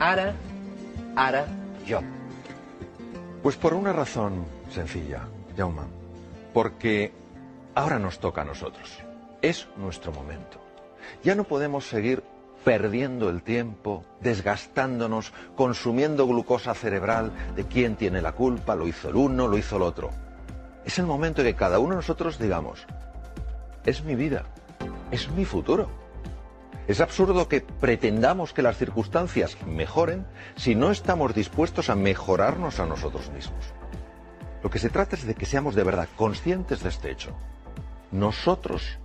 ara, jo. Pues por una razón sencilla, Jaume. Porque ahora nos toca a nosotros. Es nuestro momento. Ya no podemos seguir perdiendo el tiempo, desgastándonos, consumiendo glucosa cerebral de quién tiene la culpa, lo hizo el uno, lo hizo el otro. Es el momento en que cada uno de nosotros digamos, es mi vida, es mi futuro. Es absurdo que pretendamos que las circunstancias mejoren si no estamos dispuestos a mejorarnos a nosotros mismos. Lo que se trata es de que seamos de verdad conscientes de este hecho. Nosotros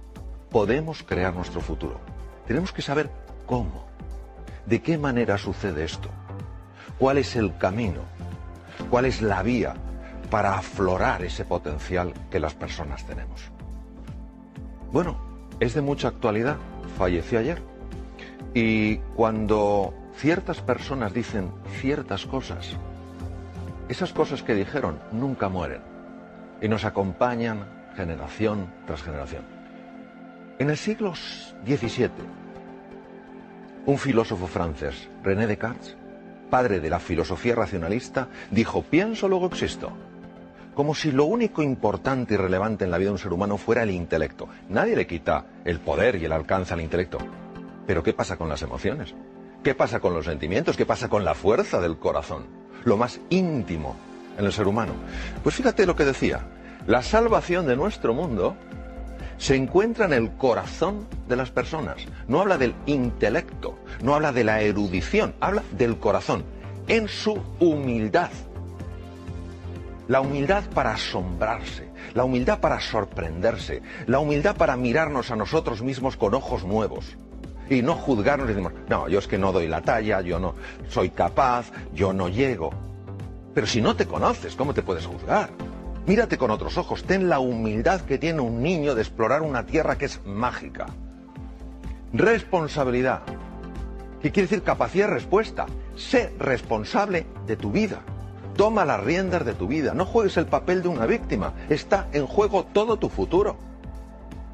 podemos crear nuestro futuro. Tenemos que saber cómo, de qué manera sucede esto, cuál es el camino, cuál es la vía para aflorar ese potencial que las personas tenemos. Bueno, es de mucha actualidad, falleció ayer. Y cuando ciertas personas dicen ciertas cosas, esas cosas que dijeron nunca mueren y nos acompañan generación tras generación. En el siglo XVII, un filósofo francés, René Descartes, padre de la filosofía racionalista, dijo, pienso, luego existo. Como si lo único importante y relevante en la vida de un ser humano fuera el intelecto. Nadie le quita el poder y el alcance al intelecto. Pero ¿qué pasa con las emociones? ¿Qué pasa con los sentimientos? ¿Qué pasa con la fuerza del corazón? Lo más íntimo en el ser humano. Pues fíjate lo que decía. La salvación de nuestro mundo se encuentra en el corazón de las personas. No habla del intelecto, no habla de la erudición, habla del corazón, en su humildad. La humildad para asombrarse, la humildad para sorprenderse, la humildad para mirarnos a nosotros mismos con ojos nuevos y no juzgarnos y decimos, no, yo es que no doy la talla, yo no soy capaz, yo no llego. Pero si no te conoces, ¿cómo te puedes juzgar? Mírate con otros ojos, ten la humildad que tiene un niño de explorar una tierra que es mágica. Responsabilidad, ¿qué quiere decir capacidad de respuesta? Sé responsable de tu vida. Toma las riendas de tu vida, no juegues el papel de una víctima, está en juego todo tu futuro.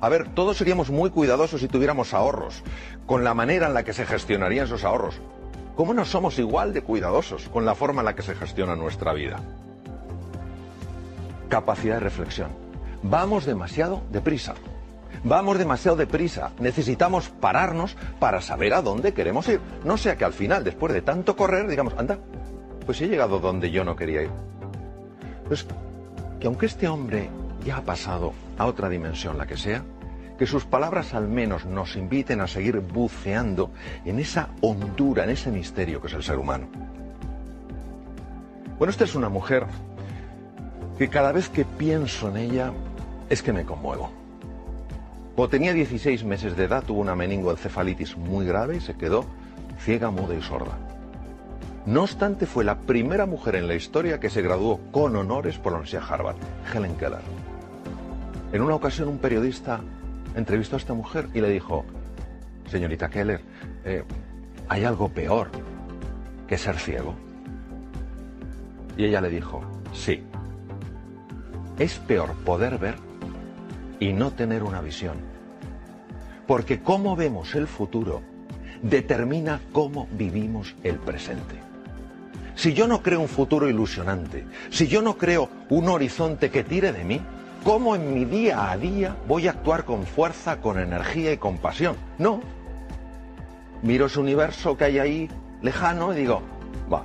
A ver, todos seríamos muy cuidadosos si tuviéramos ahorros, con la manera en la que se gestionarían esos ahorros. ¿Cómo no somos igual de cuidadosos con la forma en la que se gestiona nuestra vida? Capacidad de reflexión. Vamos demasiado deprisa. Vamos demasiado deprisa. Necesitamos pararnos para saber a dónde queremos ir. No sea que al final, después de tanto correr, digamos, anda, pues he llegado donde yo no quería ir. Pues que aunque este hombre ya ha pasado a otra dimensión, la que sea, que sus palabras al menos nos inviten a seguir buceando en esa hondura, en ese misterio que es el ser humano. Bueno, esta es una mujer que cada vez que pienso en ella es que me conmuevo. Cuando tenía 16 meses de edad tuvo una meningoencefalitis muy grave y se quedó ciega, muda y sorda. No obstante, fue la primera mujer en la historia que se graduó con honores por la Universidad de Harvard, Helen Keller. En una ocasión un periodista entrevistó a esta mujer y le dijo, señorita Keller, ¿hay algo peor que ser ciego? Y ella le dijo, sí. Es peor poder ver y no tener una visión. Porque cómo vemos el futuro determina cómo vivimos el presente. Si yo no creo un futuro ilusionante, si yo no creo un horizonte que tire de mí, ¿cómo en mi día a día voy a actuar con fuerza, con energía y con pasión? No. Miro ese universo que hay ahí lejano y digo, va,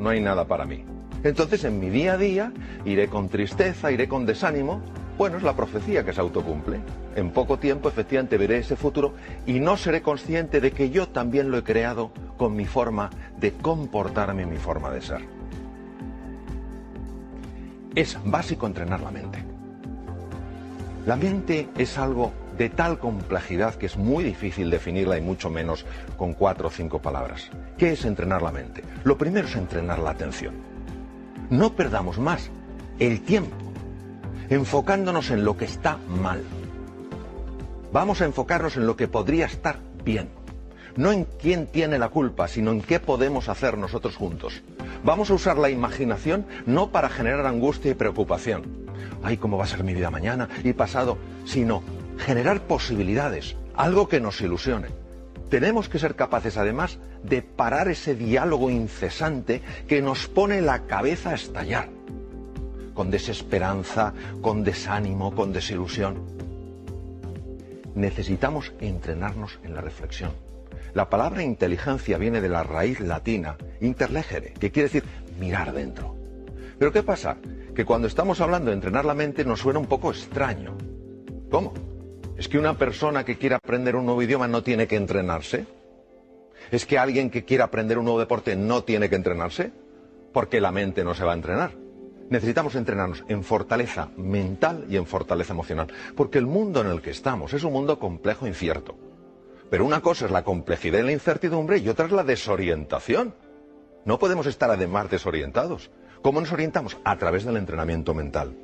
no hay nada para mí. Entonces en mi día a día iré con tristeza, iré con desánimo. Bueno, es la profecía que se autocumple. En poco tiempo efectivamente veré ese futuro y no seré consciente de que yo también lo he creado con mi forma de comportarme, mi forma de ser. Es básico entrenar la mente. La mente es algo de tal complejidad que es muy difícil definirla y mucho menos con 4 o 5 palabras. ¿Qué es entrenar la mente? Lo primero es entrenar la atención. No perdamos más el tiempo enfocándonos en lo que está mal. Vamos a enfocarnos en lo que podría estar bien. No en quién tiene la culpa, sino en qué podemos hacer nosotros juntos. Vamos a usar la imaginación no para generar angustia y preocupación. Ay, ¿cómo va a ser mi vida mañana y pasado? Sino generar posibilidades, algo que nos ilusione. Tenemos que ser capaces, además, de parar ese diálogo incesante que nos pone la cabeza a estallar, con desesperanza, con desánimo, con desilusión. Necesitamos entrenarnos en la reflexión. La palabra inteligencia viene de la raíz latina interlegere, que quiere decir mirar dentro. Pero ¿qué pasa? Que cuando estamos hablando de entrenar la mente nos suena un poco extraño. ¿Cómo? ¿Es que una persona que quiera aprender un nuevo idioma no tiene que entrenarse? ¿Es que alguien que quiera aprender un nuevo deporte no tiene que entrenarse? Porque la mente no se va a entrenar. Necesitamos entrenarnos en fortaleza mental y en fortaleza emocional. Porque el mundo en el que estamos es un mundo complejo e incierto. Pero una cosa es la complejidad y la incertidumbre y otra es la desorientación. No podemos estar además desorientados. ¿Cómo nos orientamos? A través del entrenamiento mental.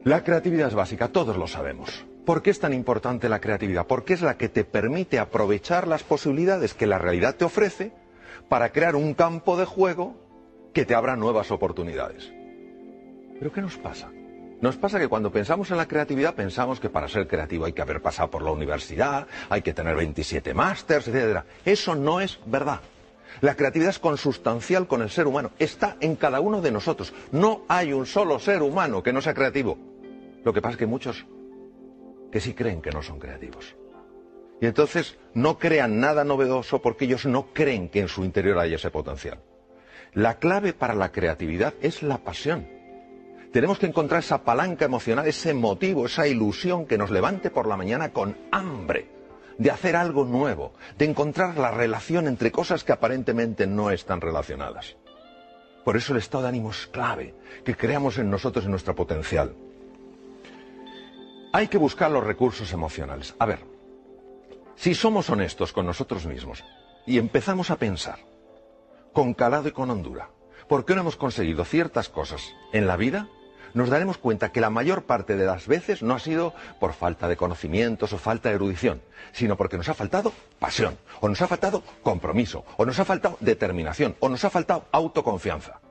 La creatividad es básica, todos lo sabemos. ¿Por qué es tan importante la creatividad? Porque es la que te permite aprovechar las posibilidades que la realidad te ofrece para crear un campo de juego que te abra nuevas oportunidades. ¿Pero qué nos pasa? Nos pasa que cuando pensamos en la creatividad pensamos que para ser creativo hay que haber pasado por la universidad, hay que tener 27 másters, etc. Eso no es verdad. La creatividad es consustancial con el ser humano, está en cada uno de nosotros. No hay un solo ser humano que no sea creativo. Lo que pasa es que hay muchos que sí creen que no son creativos. Y entonces no crean nada novedoso porque ellos no creen que en su interior haya ese potencial. La clave para la creatividad es la pasión. Tenemos que encontrar esa palanca emocional, ese motivo, esa ilusión que nos levante por la mañana con hambre de hacer algo nuevo, de encontrar la relación entre cosas que aparentemente no están relacionadas. Por eso el estado de ánimo es clave, que creamos en nosotros y en nuestro potencial. Hay que buscar los recursos emocionales. A ver, si somos honestos con nosotros mismos y empezamos a pensar con calado y con hondura, ¿por qué no hemos conseguido ciertas cosas en la vida? Nos daremos cuenta que la mayor parte de las veces no ha sido por falta de conocimientos o falta de erudición, sino porque nos ha faltado pasión, o nos ha faltado compromiso, o nos ha faltado determinación, o nos ha faltado autoconfianza.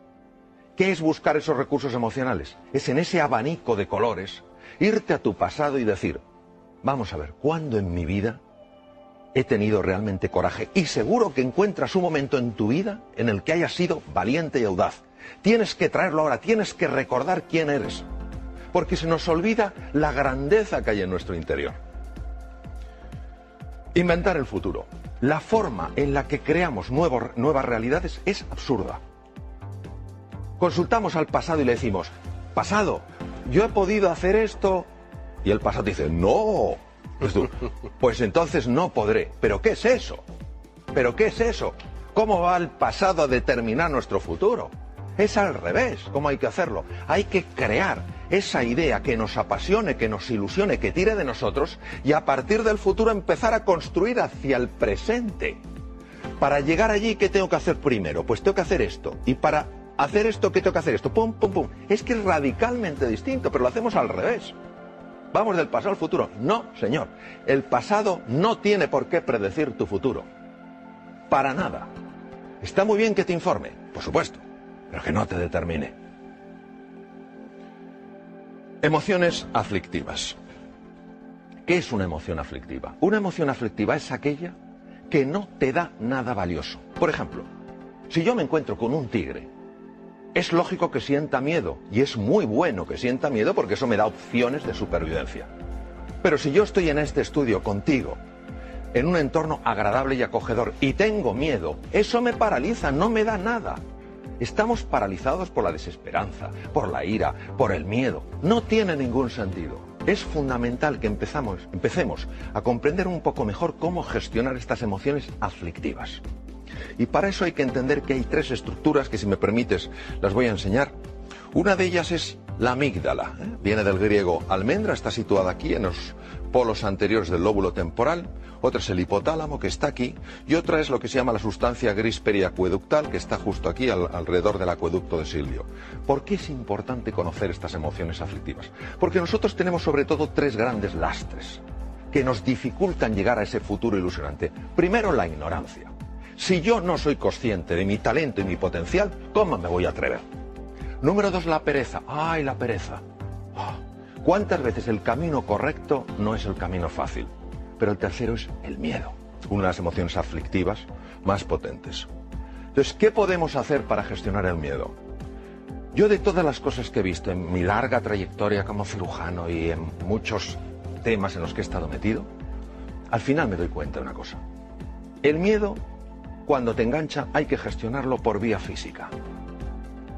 ¿Qué es buscar esos recursos emocionales? Es en ese abanico de colores irte a tu pasado y decir, vamos a ver, ¿cuándo en mi vida he tenido realmente coraje? Y seguro que encuentras un momento en tu vida en el que hayas sido valiente y audaz. Tienes que traerlo ahora, tienes que recordar quién eres. Porque se nos olvida la grandeza que hay en nuestro interior. Inventar el futuro. La forma en la que creamos nuevas realidades es absurda. Consultamos al pasado y le decimos, pasado, yo he podido hacer esto. Y el pasado dice, no. Pues entonces no podré. ¿Pero qué es eso? ¿Pero qué es eso? ¿Cómo va el pasado a determinar nuestro futuro? Es al revés, ¿cómo hay que hacerlo? Hay que crear esa idea que nos apasione, que nos ilusione, que tire de nosotros y a partir del futuro empezar a construir hacia el presente. Para llegar allí, ¿qué tengo que hacer primero? Pues tengo que hacer esto. Y para hacer esto, ¿qué tengo que hacer esto? Pum, pum, pum. Es que es radicalmente distinto, pero lo hacemos al revés. ¿Vamos del pasado al futuro? No, señor. El pasado no tiene por qué predecir tu futuro. Para nada. Está muy bien que te informe, por supuesto, pero que no te determine. Emociones aflictivas. ¿Qué es una emoción aflictiva? Una emoción aflictiva es aquella que no te da nada valioso. Por ejemplo, si yo me encuentro con un tigre, es lógico que sienta miedo, y es muy bueno que sienta miedo porque eso me da opciones de supervivencia. Pero si yo estoy en este estudio contigo, en un entorno agradable y acogedor, y tengo miedo, eso me paraliza, no me da nada. Estamos paralizados por la desesperanza, por la ira, por el miedo. No tiene ningún sentido. Es fundamental que empecemos a comprender un poco mejor cómo gestionar estas emociones aflictivas. Y para eso hay que entender que hay tres estructuras que, si me permites, las voy a enseñar. Una de ellas es la amígdala. Viene del griego almendra, está situada aquí en los polos anteriores del lóbulo temporal. Otra es el hipotálamo, que está aquí. Y otra es lo que se llama la sustancia gris periacueductal, que está justo aquí alrededor del acueducto de Silvio. ¿Por qué es importante conocer estas emociones aflictivas? Porque nosotros tenemos sobre todo tres grandes lastres que nos dificultan llegar a ese futuro ilusionante. Primero, la ignorancia. Si yo no soy consciente de mi talento y mi potencial, ¿cómo me voy a atrever? Número dos, la pereza. ¡Ay, la pereza! ¿Cuántas veces el camino correcto no es el camino fácil? pero el tercero es el miedo, una de las emociones aflictivas más potentes. Entonces, ¿qué podemos hacer para gestionar el miedo? Yo, de todas las cosas que he visto en mi larga trayectoria como cirujano y en muchos temas en los que he estado metido, al final me doy cuenta de una cosa. El miedo, cuando te engancha, hay que gestionarlo por vía física,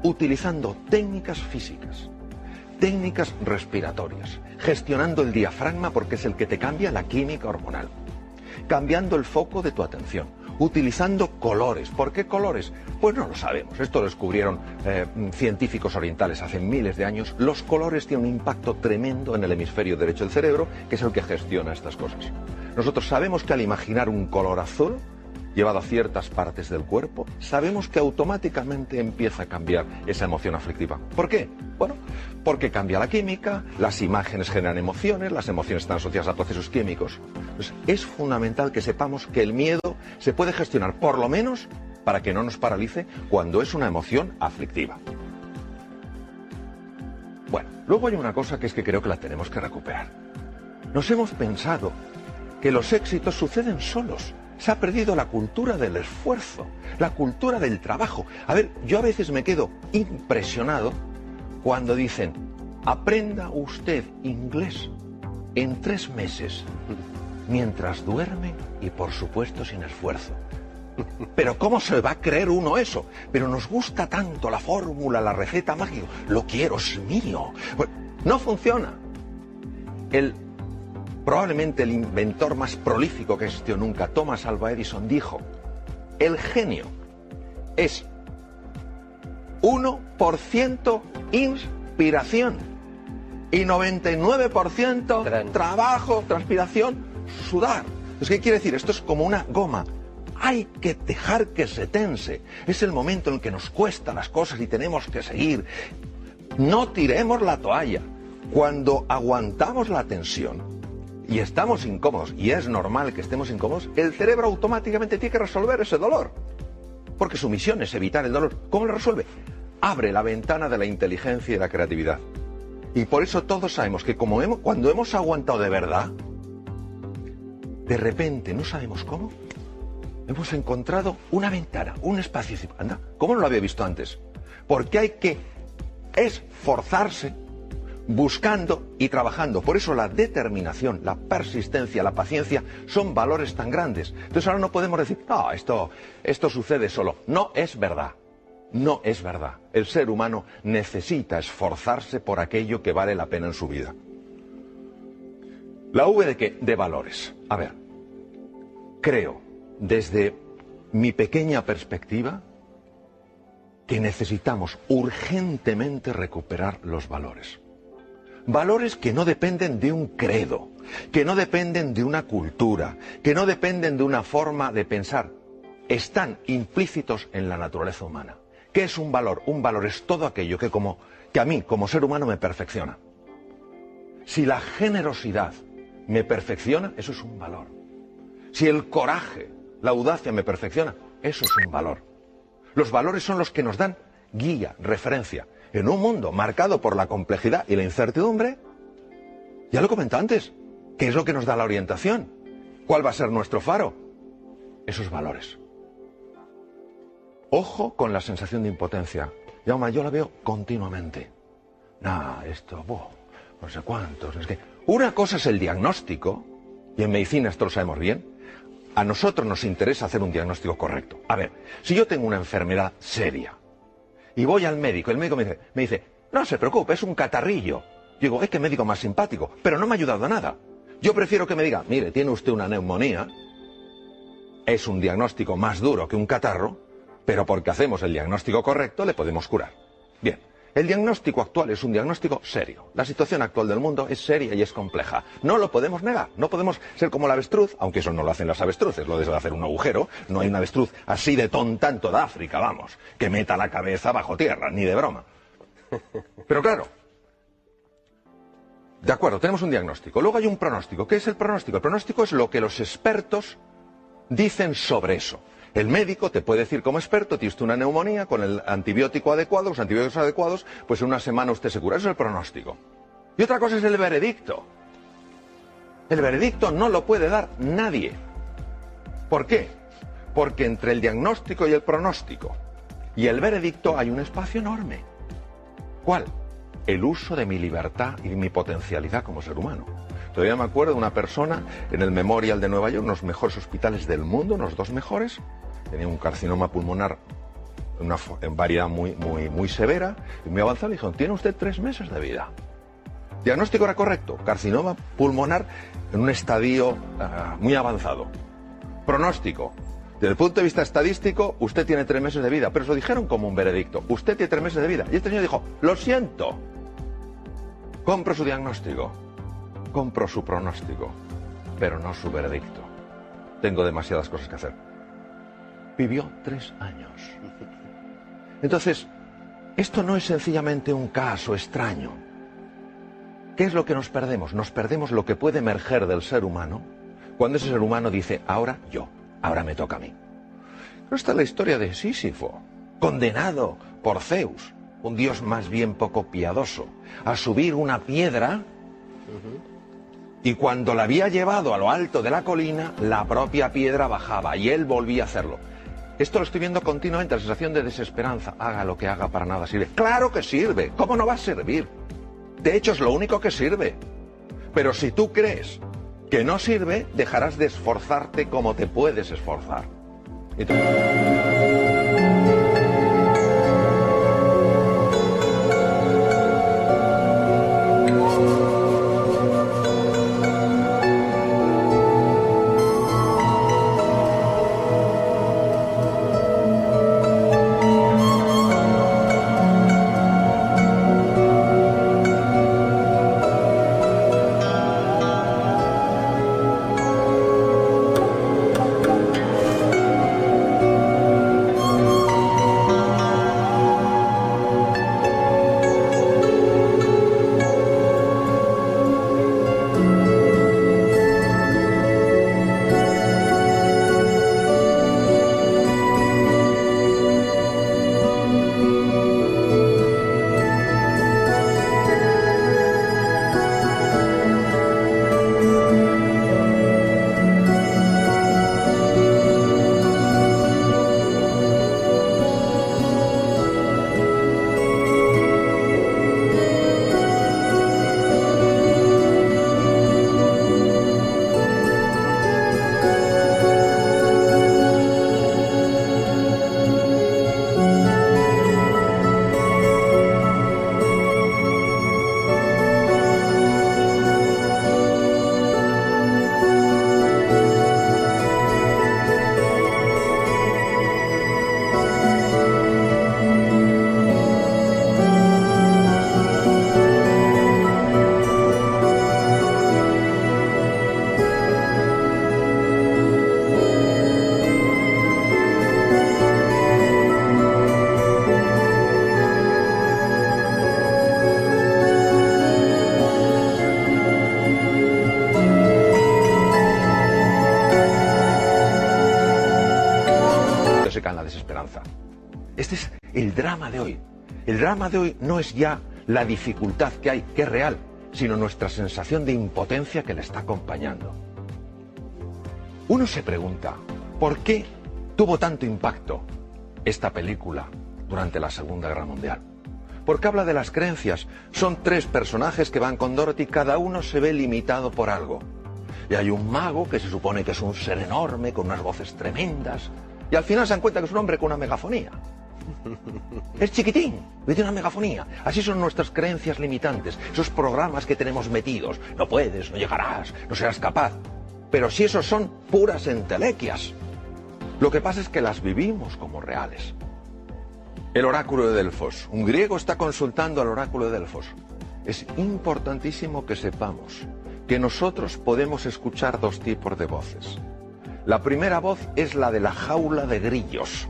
utilizando técnicas físicas, técnicas respiratorias, gestionando el diafragma porque es el que te cambia la química hormonal, cambiando el foco de tu atención, utilizando colores. ¿Por qué colores? Pues no lo sabemos. Esto lo descubrieron científicos orientales hace miles de años. Los colores tienen un impacto tremendo en el hemisferio derecho del cerebro, que es el que gestiona estas cosas. Nosotros sabemos que al imaginar un color azul llevado a ciertas partes del cuerpo, sabemos que automáticamente empieza a cambiar esa emoción aflictiva. ¿Por qué? Bueno, porque cambia la química, las imágenes generan emociones, las emociones están asociadas a procesos químicos. Entonces, es fundamental que sepamos que el miedo se puede gestionar, por lo menos, para que no nos paralice cuando es una emoción aflictiva. Bueno, luego hay una cosa que es que creo que la tenemos que recuperar. Nos hemos pensado que los éxitos suceden solos. Se ha perdido la cultura del esfuerzo, la cultura del trabajo. A ver, yo a veces me quedo impresionado cuando dicen, aprenda usted inglés en 3 meses, mientras duerme y por supuesto sin esfuerzo. Pero ¿cómo se va a creer uno eso? Pero nos gusta tanto la fórmula, la receta mágica. Lo quiero, es mío. Bueno, no funciona. Probablemente el inventor más prolífico que existió nunca, Thomas Alva Edison, dijo, el genio es 1% inspiración y 99% trabajo, transpiración, sudar. ¿Qué quiere decir? Esto es como una goma. Hay que dejar que se tense. Es el momento en el que nos cuesta las cosas y tenemos que seguir. No tiremos la toalla. Cuando aguantamos la tensión y estamos incómodos, y es normal que estemos incómodos, el cerebro automáticamente tiene que resolver ese dolor. Porque su misión es evitar el dolor. ¿Cómo lo resuelve? Abre la ventana de la inteligencia y la creatividad. Y por eso todos sabemos que cuando hemos aguantado de verdad, de repente, no sabemos cómo, hemos encontrado una ventana, un espacio. Anda, ¿cómo no lo había visto antes? Porque hay que esforzarse buscando y trabajando. Por eso la determinación, la persistencia, la paciencia son valores tan grandes. Entonces ahora no podemos decir, no, esto sucede solo. No es verdad. No es verdad. El ser humano necesita esforzarse por aquello que vale la pena en su vida. ¿La V de qué? De valores. A ver, creo, desde mi pequeña perspectiva, que necesitamos urgentemente recuperar los valores. Valores que no dependen de un credo, que no dependen de una cultura, que no dependen de una forma de pensar. Están implícitos en la naturaleza humana. ¿Qué es un valor? Un valor es todo aquello que a mí, como ser humano, me perfecciona. Si la generosidad me perfecciona, eso es un valor. Si el coraje, la audacia me perfecciona, eso es un valor. Los valores son los que nos dan guía, referencia. En un mundo marcado por la complejidad y la incertidumbre, ya lo comenté antes, ¿qué es lo que nos da la orientación? ¿Cuál va a ser nuestro faro? Esos valores. Ojo con la sensación de impotencia. Jaume, yo la veo continuamente. No sé cuántos. Es que una cosa es el diagnóstico, y en medicina esto lo sabemos bien. A nosotros nos interesa hacer un diagnóstico correcto. A ver, si yo tengo una enfermedad seria, y voy al médico, el médico me dice, no se preocupe, es un catarrillo. Yo digo, es que médico más simpático, pero no me ha ayudado a nada. Yo prefiero que me diga, mire, tiene usted una neumonía, es un diagnóstico más duro que un catarro, pero porque hacemos el diagnóstico correcto le podemos curar. Bien, el diagnóstico actual es un diagnóstico serio. La situación actual del mundo es seria y es compleja. No lo podemos negar, no podemos ser como la avestruz, aunque eso no lo hacen las avestruces, lo de hacer un agujero. No hay una avestruz así de tonta en toda África, vamos, que meta la cabeza bajo tierra, ni de broma. Pero claro, de acuerdo, tenemos un diagnóstico. Luego hay un pronóstico. ¿Qué es el pronóstico? El pronóstico es lo que los expertos dicen sobre eso. El médico te puede decir como experto, tiene usted una neumonía, con el antibiótico adecuado, los antibióticos adecuados, pues en una semana usted se cura. Eso es el pronóstico. Y otra cosa es el veredicto. El veredicto no lo puede dar nadie. ¿Por qué? Porque entre el diagnóstico y el pronóstico y el veredicto hay un espacio enorme. ¿Cuál? El uso de mi libertad y mi potencialidad como ser humano. Todavía me acuerdo de una persona en el Memorial de Nueva York, uno de los mejores hospitales del mundo, unos 2 mejores, tenía un carcinoma pulmonar en variedad muy severa y muy avanzada. Le dijeron, tiene usted 3 meses de vida. Diagnóstico era correcto, carcinoma pulmonar en un estadio muy avanzado. Pronóstico, desde el punto de vista estadístico, usted tiene 3 meses de vida, pero se lo dijeron como un veredicto, usted tiene 3 meses de vida. Y este señor dijo, lo siento, compro su diagnóstico, compro su pronóstico, pero no su veredicto. Tengo demasiadas cosas que hacer. Vivió 3 años. Entonces, esto no es sencillamente un caso extraño. ¿Qué es lo que nos perdemos? Nos perdemos lo que puede emerger del ser humano cuando ese ser humano dice, ahora yo, ahora me toca a mí. Pero esta es la historia de Sísifo, condenado por Zeus, un dios más bien poco piadoso, a subir una piedra y cuando la había llevado a lo alto de la colina, la propia piedra bajaba y él volvía a hacerlo. Esto lo estoy viendo continuamente, la sensación de desesperanza. Haga lo que haga, para nada sirve. ¡Claro que sirve! ¿Cómo no va a servir? De hecho, es lo único que sirve. Pero si tú crees que no sirve, dejarás de esforzarte como te puedes esforzar. La desesperanza. Este es el drama de hoy. El drama de hoy no es ya la dificultad que hay, que es real, sino nuestra sensación de impotencia que le está acompañando. Uno se pregunta, ¿por qué tuvo tanto impacto esta película durante la Segunda Guerra Mundial? Porque habla de las creencias. Son 3 personajes que van con Dorothy, cada uno se ve limitado por algo. Y hay un mago que se supone que es un ser enorme, con unas voces tremendas, y al final se dan cuenta que es un hombre con una megafonía. Es chiquitín, tiene una megafonía. Así son nuestras creencias limitantes, esos programas que tenemos metidos. No puedes, no llegarás, no serás capaz. Pero si esos son puras entelequias. Lo que pasa es que las vivimos como reales. El oráculo de Delfos. Un griego está consultando al oráculo de Delfos. Es importantísimo que sepamos que nosotros podemos escuchar 2 tipos de voces. La primera voz es la de la jaula de grillos.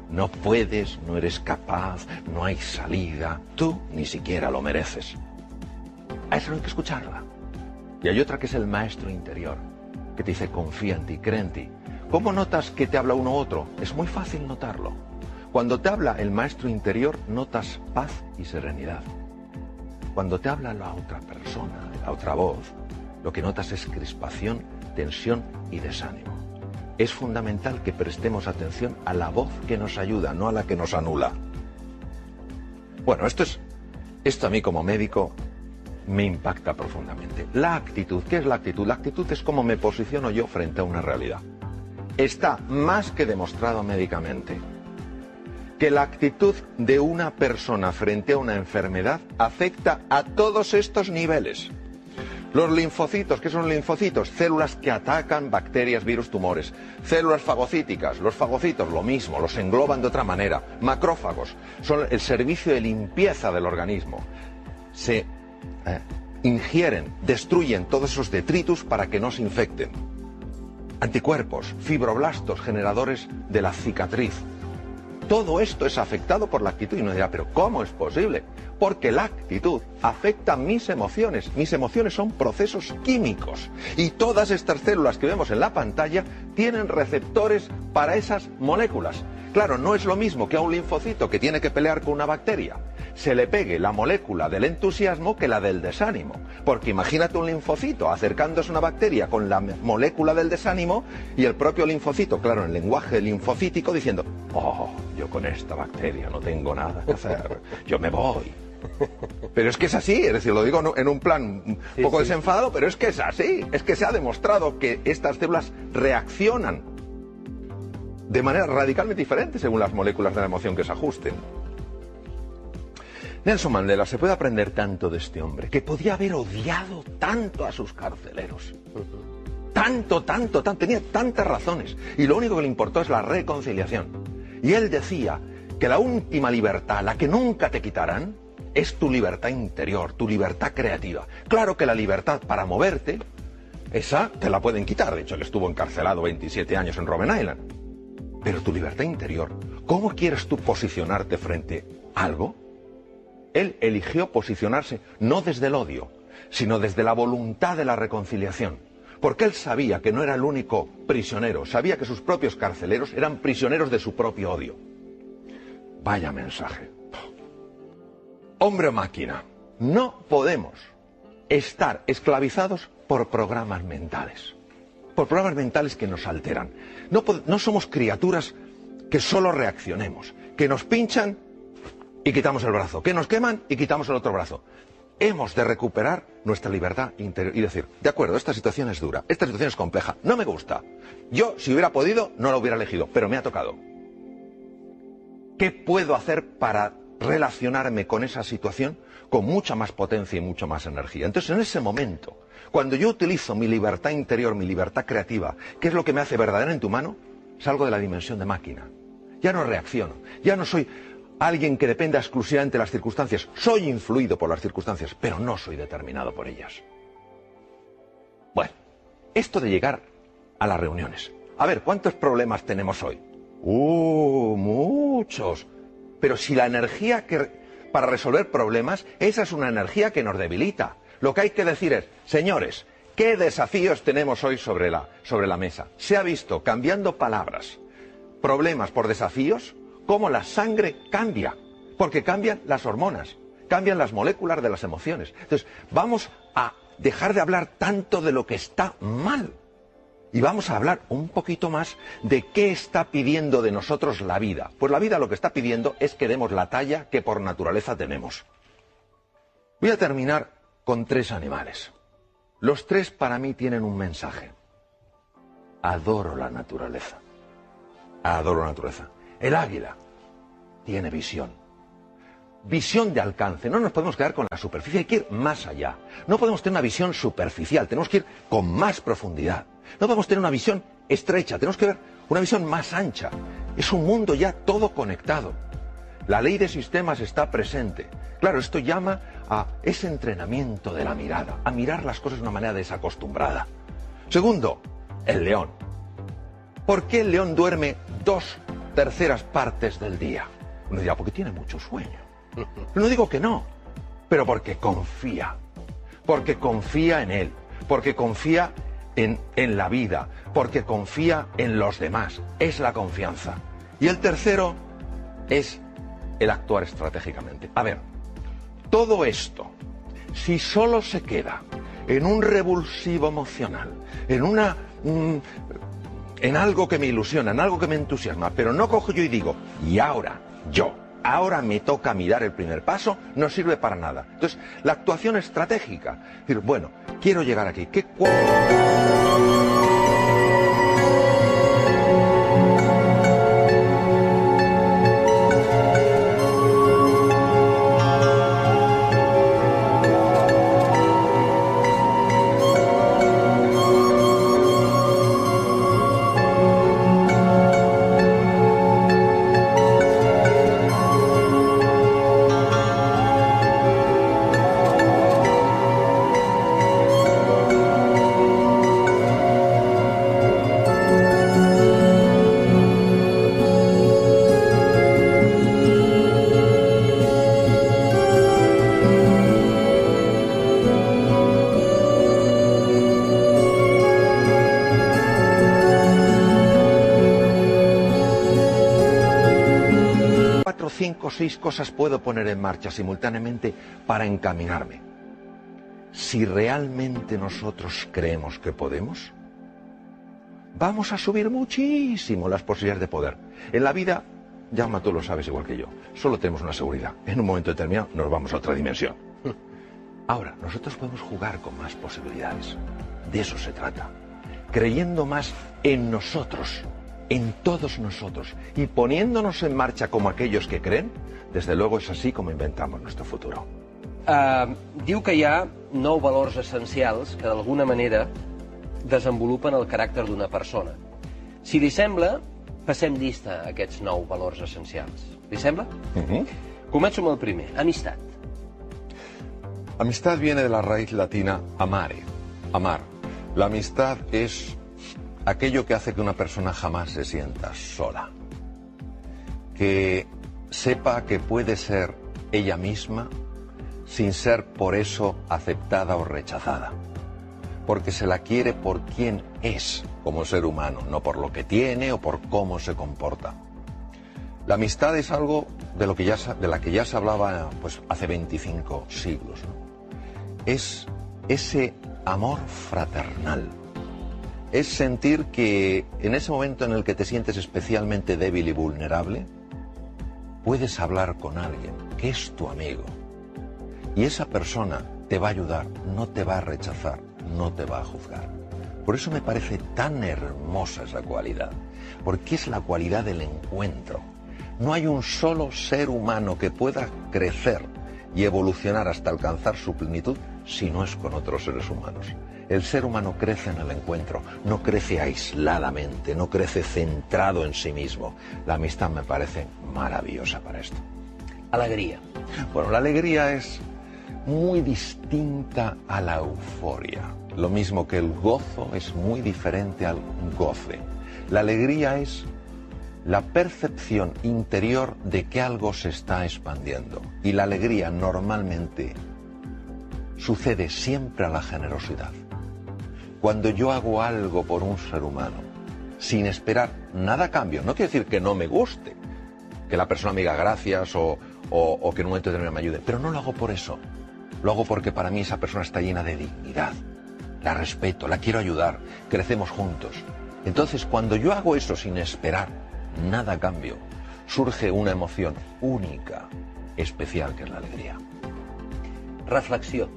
No puedes, no eres capaz, no hay salida, tú ni siquiera lo mereces. A eso no hay que escucharla. Y hay otra que es el maestro interior, que te dice confía en ti, cree en ti. ¿Cómo notas que te habla uno u otro? Es muy fácil notarlo. Cuando te habla el maestro interior, notas paz y serenidad. Cuando te habla la otra persona, la otra voz, lo que notas es crispación, tensión y desánimo. Es fundamental que prestemos atención a la voz que nos ayuda, no a la que nos anula. Bueno, esto a mí como médico me impacta profundamente. La actitud, ¿qué es la actitud? La actitud es cómo me posiciono yo frente a una realidad. Está más que demostrado médicamente que la actitud de una persona frente a una enfermedad afecta a todos estos niveles. Los linfocitos, ¿qué son linfocitos? Células que atacan bacterias, virus, tumores. Células fagocíticas, los fagocitos, lo mismo, los engloban de otra manera. Macrófagos, son el servicio de limpieza del organismo. Se ingieren, destruyen todos esos detritus para que no se infecten. Anticuerpos, fibroblastos, generadores de la cicatriz. Todo esto es afectado por la actitud. Y uno dirá, ¿pero cómo es posible? Porque la actitud afecta mis emociones. Mis emociones son procesos químicos. Y todas estas células que vemos en la pantalla tienen receptores para esas moléculas. Claro, no es lo mismo que a un linfocito que tiene que pelear con una bacteria se le pegue la molécula del entusiasmo que la del desánimo. Porque imagínate un linfocito acercándose a una bacteria con la molécula del desánimo y el propio linfocito, claro, en lenguaje linfocítico, diciendo, oh, yo con esta bacteria no tengo nada que hacer, yo me voy. Pero es que es así, es decir, lo digo en un plan un poco desenfadado, pero es que es así. Es que se ha demostrado que estas células reaccionan de manera radicalmente diferente según las moléculas de la emoción que se ajusten. Nelson Mandela, se puede aprender tanto de este hombre, que podía haber odiado tanto a sus carceleros. Tanto, tenía tantas razones. Y lo único que le importó es la reconciliación. Y él decía que la última libertad, la que nunca te quitarán, es tu libertad interior, tu libertad creativa. Claro que la libertad para moverte, esa te la pueden quitar. De hecho, él estuvo encarcelado 27 años en Robben Island. Pero tu libertad interior, ¿cómo quieres tú posicionarte frente a algo? Él eligió posicionarse no desde el odio, sino desde la voluntad de la reconciliación. Porque él sabía que no era el único prisionero, sabía que sus propios carceleros eran prisioneros de su propio odio. Vaya mensaje. Hombre o máquina, no podemos estar esclavizados por programas mentales. Por programas mentales que nos alteran. No somos criaturas que solo reaccionemos, que nos pinchan y quitamos el brazo, que nos queman y quitamos el otro brazo. Hemos de recuperar nuestra libertad interior y decir, de acuerdo, esta situación es dura, esta situación es compleja, no me gusta. Yo, si hubiera podido, no lo hubiera elegido, pero me ha tocado. ¿Qué puedo hacer para relacionarme con esa situación con mucha más potencia y mucha más energía? Entonces, en ese momento, cuando yo utilizo mi libertad interior, mi libertad creativa, ¿qué es lo que me hace verdaderamente humano? Salgo de la dimensión de máquina. Ya no reacciono, ya no soy alguien que dependa exclusivamente de las circunstancias. Soy influido por las circunstancias, pero no soy determinado por ellas. Bueno, esto de llegar a las reuniones. A ver, ¿cuántos problemas tenemos hoy? Muchos. Pero si la energía para resolver problemas, esa es una energía que nos debilita. Lo que hay que decir es, señores, ¿qué desafíos tenemos hoy sobre la mesa? Se ha visto, cambiando palabras, problemas por desafíos, cómo la sangre cambia, porque cambian las hormonas, cambian las moléculas de las emociones. Entonces, vamos a dejar de hablar tanto de lo que está mal y vamos a hablar un poquito más de qué está pidiendo de nosotros la vida. Pues la vida lo que está pidiendo es que demos la talla que por naturaleza tenemos. Voy a terminar con 3 animales. Los 3 para mí tienen un mensaje. Adoro la naturaleza. Adoro la naturaleza. El águila tiene visión. Visión de alcance. No nos podemos quedar con la superficie, hay que ir más allá. No podemos tener una visión superficial, tenemos que ir con más profundidad. No podemos tener una visión estrecha, tenemos que ver una visión más ancha. Es un mundo ya todo conectado. La ley de sistemas está presente. Claro, esto llama a ese entrenamiento de la mirada, a mirar las cosas de una manera desacostumbrada. Segundo, el león. ¿Por qué el león duerme 2/3 partes del día? Uno dirá, porque tiene mucho sueño. No digo que no, pero porque confía en él, porque confía en la vida, porque confía en los demás. Es la confianza. Y el tercero es el actuar estratégicamente. A ver, todo esto, si solo se queda en un revulsivo emocional, en algo que me ilusiona, en algo que me entusiasma, pero no cojo yo y digo, y ahora, ahora me toca a mí dar el primer paso, no sirve para nada. Entonces, la actuación estratégica, es decir, bueno, quiero llegar aquí, cinco o seis cosas puedo poner en marcha simultáneamente para encaminarme. Si realmente nosotros creemos que podemos, vamos a subir muchísimo las posibilidades de poder. En la vida, Jaume, tú lo sabes igual que yo, solo tenemos una seguridad. En un momento determinado nos vamos a otra dimensión. Ahora, nosotros podemos jugar con más posibilidades. De eso se trata. Creyendo más en nosotros, en todos nosotros, y poniéndonos en marcha como aquellos que creen, desde luego es así como inventamos nuestro futuro. Diu que hi ha 9 valors essencials que d'alguna manera desenvolupen el caràcter d'una persona. Si li sembla, passem llista a aquests 9 valors essencials. Li sembla? Començo amb el primer, amistat. Amistad viene de la raíz latina amare, amar. La amistad es aquello que hace que una persona jamás se sienta sola. Que sepa que puede ser ella misma sin ser por eso aceptada o rechazada. Porque se la quiere por quien es como ser humano, no por lo que tiene o por cómo se comporta. La amistad es algo de la que ya se hablaba pues, hace 25 siglos, ¿no? Es ese amor fraternal. Es sentir que en ese momento en el que te sientes especialmente débil y vulnerable, puedes hablar con alguien que es tu amigo. Y esa persona te va a ayudar, no te va a rechazar, no te va a juzgar. Por eso me parece tan hermosa esa cualidad, porque es la cualidad del encuentro. No hay un solo ser humano que pueda crecer y evolucionar hasta alcanzar su plenitud si no es con otros seres humanos. El ser humano crece en el encuentro, no crece aisladamente, no crece centrado en sí mismo. La amistad me parece maravillosa para esto. Alegría. Bueno, la alegría es muy distinta a la euforia. Lo mismo que el gozo es muy diferente al goce. La alegría es la percepción interior de que algo se está expandiendo. Y la alegría normalmente sucede siempre a la generosidad. Cuando yo hago algo por un ser humano, sin esperar nada a cambio, no quiere decir que no me guste, que la persona me diga gracias o que en un momento determinado me ayude, pero no lo hago por eso. Lo hago porque para mí esa persona está llena de dignidad. La respeto, la quiero ayudar, crecemos juntos. Entonces, cuando yo hago eso sin esperar nada a cambio, surge una emoción única, especial, que es la alegría. Reflexió.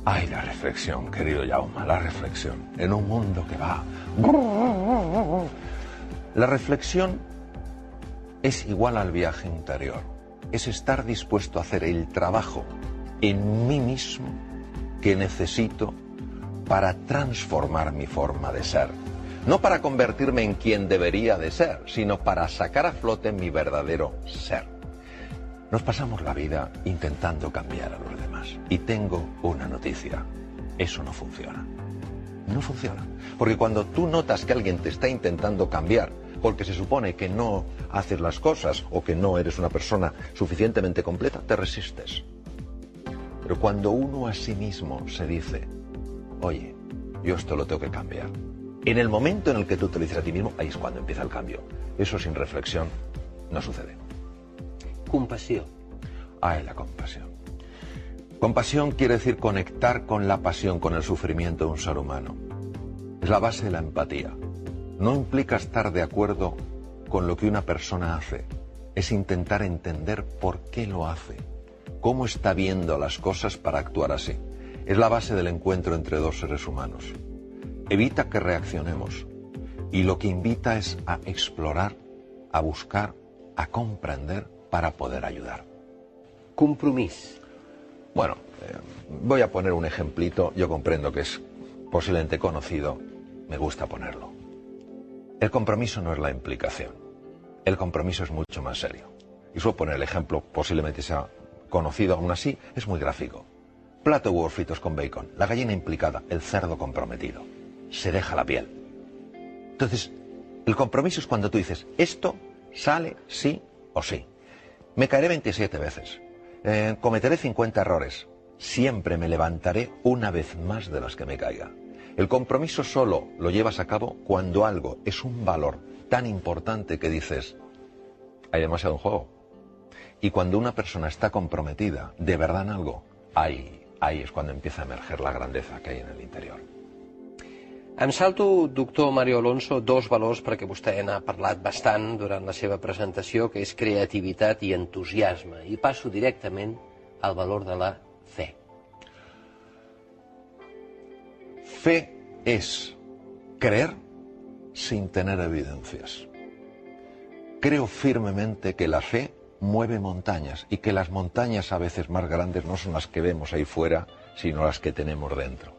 Ay, la reflexión, querido Jaume, la reflexión. En un mundo que va... La reflexión es igual al viaje interior. Es estar dispuesto a hacer el trabajo en mí mismo que necesito para transformar mi forma de ser. No para convertirme en quien debería de ser, sino para sacar a flote mi verdadero ser. Nos pasamos la vida intentando cambiar a los demás. Y tengo una noticia. Eso no funciona. No funciona. Porque cuando tú notas que alguien te está intentando cambiar, porque se supone que no haces las cosas o que no eres una persona suficientemente completa, te resistes. Pero cuando uno a sí mismo se dice, oye, yo esto lo tengo que cambiar. En el momento en el que tú te lo dices a ti mismo, ahí es cuando empieza el cambio. Eso sin reflexión no sucede. Compasión. Ay, la compasión. Compasión quiere decir conectar con la pasión, con el sufrimiento de un ser humano. Es la base de la empatía. No implica estar de acuerdo con lo que una persona hace. Es intentar entender por qué lo hace, cómo está viendo las cosas para actuar así. Es la base del encuentro entre dos seres humanos. Evita que reaccionemos y lo que invita es a explorar, a buscar, a comprender para poder ayudar. Compromís. Bueno, voy a poner un ejemplito. Yo comprendo que es posiblemente conocido, me gusta ponerlo. El compromiso no es la implicación. El compromiso es mucho más serio. Y suelo poner el ejemplo, posiblemente sea conocido, aún así es muy gráfico. Plato de huevos fritos con bacon, la gallina implicada, el cerdo comprometido. Se deja la piel. Entonces, el compromiso es cuando tú dices, esto sale sí o sí. Me caeré 27 veces. Cometeré 50 errores. Siempre me levantaré una vez más de las que me caiga. El compromiso solo lo llevas a cabo cuando algo es un valor tan importante que dices, hay demasiado en juego. Y cuando una persona está comprometida de verdad en algo, ahí es cuando empieza a emerger la grandeza que hay en el interior. Em salto, doctor Mario Alonso, dos valors perquè vostè n'ha parlat bastant durant la seva presentació, que és creativitat i entusiasme. I passo directament al valor de la fe. Fe es creer sin tener evidencias. Creo firmemente que la fe mueve montañas y que las montañas a veces más grandes no son las que vemos ahí fuera, sino las que tenemos dentro.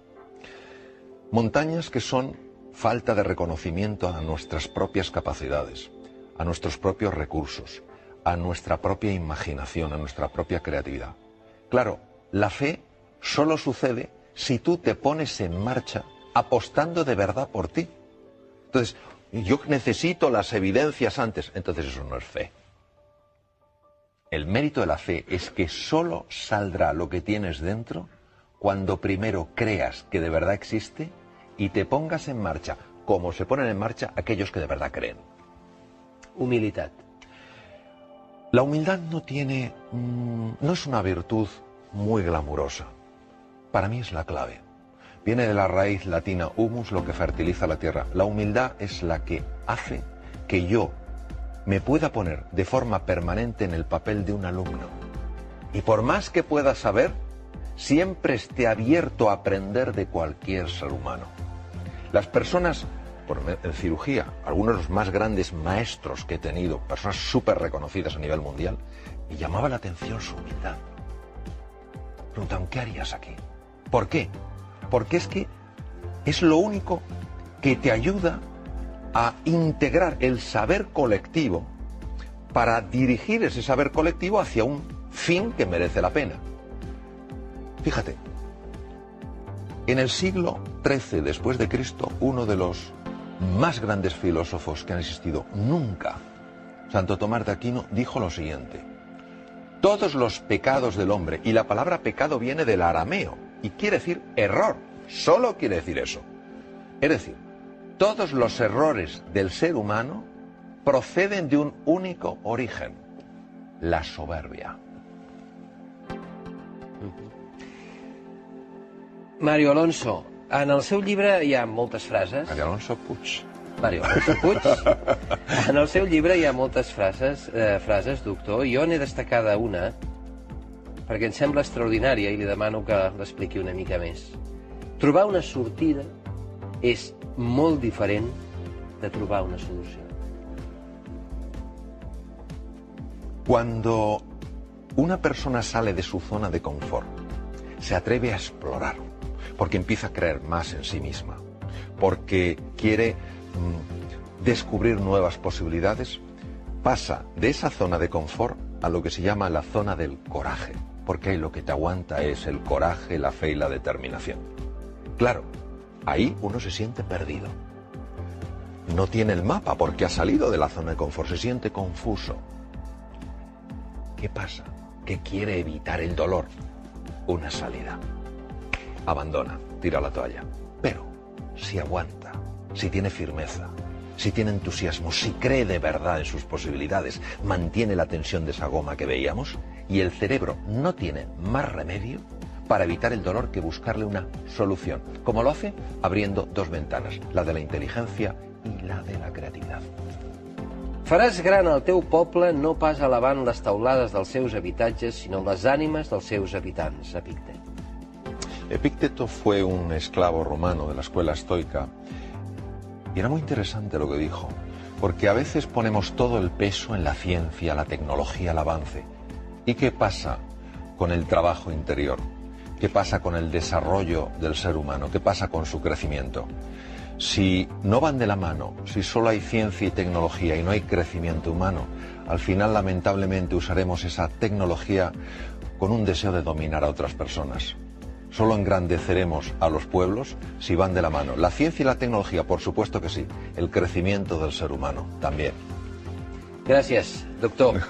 Montañas que son falta de reconocimiento a nuestras propias capacidades, a nuestros propios recursos, a nuestra propia imaginación, a nuestra propia creatividad. Claro, la fe solo sucede si tú te pones en marcha apostando de verdad por ti. Entonces, yo necesito las evidencias antes, entonces eso no es fe. El mérito de la fe es que solo saldrá lo que tienes dentro cuando primero creas que de verdad existe y te pongas en marcha, como se ponen en marcha aquellos que de verdad creen. Humilitat. La humildad no es una virtud muy glamurosa. Para mí es la clave. Viene de la raíz latina humus, lo que fertiliza la tierra. La humildad es la que hace que yo me pueda poner de forma permanente en el papel de un alumno. Y por más que pueda saber, siempre esté abierto a aprender de cualquier ser humano. Las personas, en cirugía, algunos de los más grandes maestros que he tenido, personas súper reconocidas a nivel mundial, me llamaba la atención su humildad. Preguntaban, ¿qué harías aquí? ¿Por qué? Porque es que es lo único que te ayuda a integrar el saber colectivo para dirigir ese saber colectivo hacia un fin que merece la pena. Fíjate, en el siglo XIII después de Cristo, uno de los más grandes filósofos que han existido nunca, Santo Tomás de Aquino, dijo lo siguiente: todos los pecados del hombre, y la palabra pecado viene del arameo y quiere decir error, solo quiere decir eso. Es decir, todos los errores del ser humano proceden de un único origen: la soberbia. Mario Alonso, en el seu llibre hi ha moltes frases. Mario Alonso Puig. Mario Alonso Puig. En el seu llibre hi ha moltes frases, doctor, i jo n'he destacada una perquè em sembla extraordinària i li demano que l'expliqui una mica més. Trobar una sortida és molt diferent de trobar una solució. Cuando una persona sale de su zona de confort, se atreve a explorar, porque empieza a creer más en sí misma, porque quiere descubrir nuevas posibilidades, pasa de esa zona de confort a lo que se llama la zona del coraje, porque ahí lo que te aguanta es el coraje, la fe y la determinación. Claro, ahí uno se siente perdido. No tiene el mapa porque ha salido de la zona de confort, se siente confuso. ¿Qué pasa? Que quiere evitar el dolor. Una salida. Abandona, tira la toalla. Pero si aguanta, si tiene firmeza, si tiene entusiasmo, si cree de verdad en sus posibilidades, mantiene la tensión de esa goma que veíamos, y el cerebro no tiene más remedio, para evitar el dolor que buscarle una solución. Como lo hace abriendo dos ventanas, la de la inteligencia y la de la creatividad. Faràs gran el teu poble no pas elevant les teulades dels seus habitatges, sinó les ànimes dels seus habitants, Epictet. Epicteto fue un esclavo romano de la escuela estoica y era muy interesante lo que dijo, porque a veces ponemos todo el peso en la ciencia, la tecnología, el avance. ¿Y qué pasa con el trabajo interior? ¿Qué pasa con el desarrollo del ser humano? ¿Qué pasa con su crecimiento? Si no van de la mano, si solo hay ciencia y tecnología y no hay crecimiento humano, al final lamentablemente usaremos esa tecnología con un deseo de dominar a otras personas. Solo engrandeceremos a los pueblos si van de la mano. La ciencia y la tecnología, por supuesto que sí. El crecimiento del ser humano, también. Gràcies, doctor.